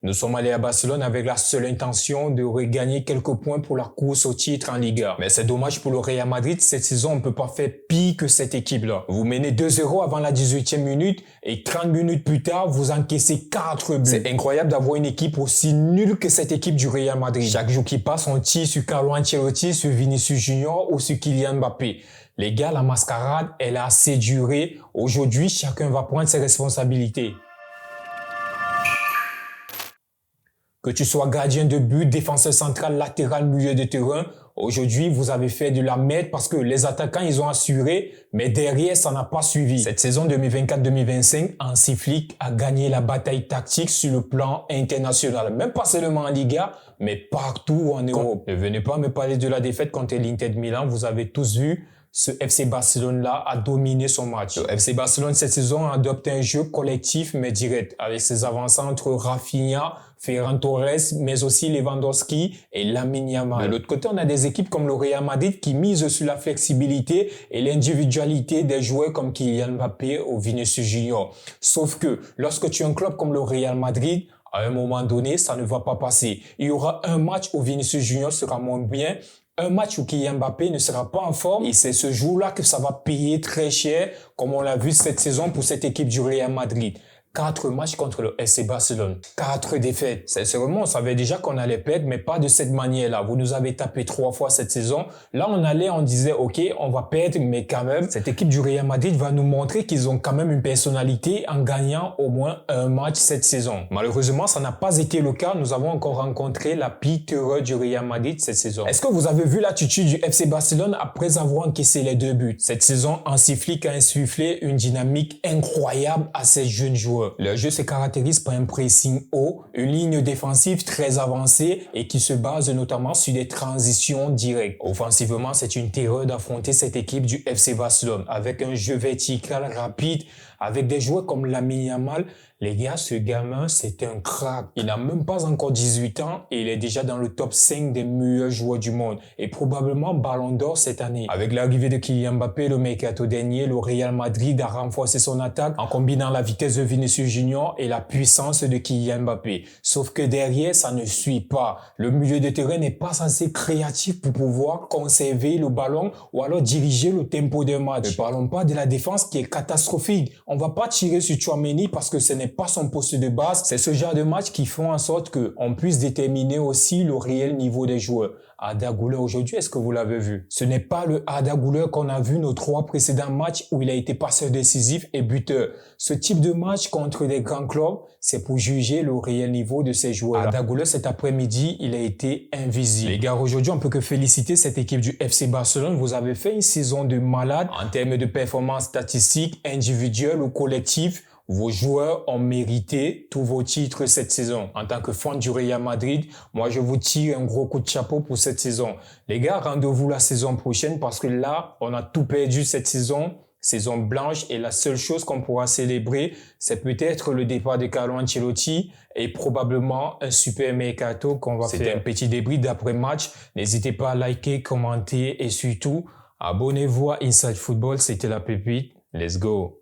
Nous sommes allés à Barcelone avec la seule intention de regagner quelques points pour la course au titre en Liga. Mais c'est dommage pour le Real Madrid, cette saison on ne peut pas faire pire que cette équipe-là. Vous menez 2-0 avant la 18e minute et 30 minutes plus tard, vous encaissez 4 buts. C'est incroyable d'avoir une équipe aussi nulle que cette équipe du Real Madrid. Chaque jour qui passe, on tire sur Carlo Ancelotti, sur Vinicius Junior ou sur Kylian Mbappé. Les gars, la mascarade, elle a assez duré. Aujourd'hui, chacun va prendre ses responsabilités. Que tu sois gardien de but, défenseur central, latéral, milieu de terrain, aujourd'hui, vous avez fait de la merde parce que les attaquants, ils ont assuré, mais derrière, ça n'a pas suivi. Cette saison 2024-2025, Hansi Flick a gagné la bataille tactique sur le plan international. Même pas seulement en Liga, mais partout en Europe. Ne venez pas me parler de la défaite contre l'Inter de Milan. Vous avez tous vu, ce FC Barcelone-là a dominé son match. Le FC Barcelone, cette saison, adopte un jeu collectif mais direct, avec ses avancées entre Rafinha, Ferran Torres, mais aussi Lewandowski et Lamine Yamal. De l'autre côté, on a des équipes comme le Real Madrid qui misent sur la flexibilité et l'individualité des joueurs comme Kylian Mbappé ou Vinicius Junior. Sauf que lorsque tu as un club comme le Real Madrid, à un moment donné, ça ne va pas passer. Il y aura un match où Vinicius Junior sera moins bien, un match où Kylian Mbappé ne sera pas en forme et c'est ce jour-là que ça va payer très cher, comme on l'a vu cette saison pour cette équipe du Real Madrid. 4 matchs contre le FC Barcelone. 4 défaites. Sincèrement, on savait déjà qu'on allait perdre, mais pas de cette manière-là. Vous nous avez tapé 3 fois cette saison. Là, on disait, OK, on va perdre, mais quand même, cette équipe du Real Madrid va nous montrer qu'ils ont quand même une personnalité en gagnant au moins un match cette saison. Malheureusement, ça n'a pas été le cas. Nous avons encore rencontré la pire terreur du Real Madrid cette saison. Est-ce que vous avez vu l'attitude du FC Barcelone après avoir encaissé les 2 buts? Cette saison, Hansi Flick a insufflé une dynamique incroyable à ces jeunes joueurs. Le jeu se caractérise par un pressing haut, une ligne défensive très avancée et qui se base notamment sur des transitions directes. Offensivement, c'est une terreur d'affronter cette équipe du FC Barcelone avec un jeu vertical rapide, avec des joueurs comme Lamine Yamal. Les gars, ce gamin, c'est un crack. Il n'a même pas encore 18 ans et il est déjà dans le top 5 des meilleurs joueurs du monde et probablement Ballon d'Or cette année. Avec l'arrivée de Kylian Mbappé, le mercato dernier, le Real Madrid a renforcé son attaque en combinant la vitesse de Vinicius Junior et la puissance de Kylian Mbappé. Sauf que derrière, ça ne suit pas. Le milieu de terrain n'est pas assez créatif pour pouvoir conserver le ballon ou alors diriger le tempo d'un match. Ne parlons pas de la défense qui est catastrophique. On va pas tirer sur Tchouaméni parce que ce n'est pas son poste de base. C'est ce genre de match qui font en sorte qu'on puisse déterminer aussi le réel niveau des joueurs. Arda Güler aujourd'hui, est-ce que vous l'avez vu? Ce n'est pas le Arda Güler qu'on a vu nos 3 précédents matchs où il a été passeur décisif et buteur. Ce type de match contre des grands clubs, c'est pour juger le réel niveau de ces joueurs. Arda Güler, cet après-midi, il a été invisible. Les gars, aujourd'hui, on peut que féliciter cette équipe du FC Barcelone. Vous avez fait une saison de malade en termes de performances statistiques, individuelles ou collectives. Vos joueurs ont mérité tous vos titres cette saison. En tant que fan du Real Madrid, moi je vous tire un gros coup de chapeau pour cette saison. Les gars, rendez-vous la saison prochaine parce que là, on a tout perdu cette saison. Saison blanche et la seule chose qu'on pourra célébrer, c'est peut-être le départ de Carlo Ancelotti et probablement un super mercato qu'on va faire. C'était un petit débris d'après-match. N'hésitez pas à liker, commenter et surtout, abonnez-vous à Inside Football. C'était la pépite. Let's go!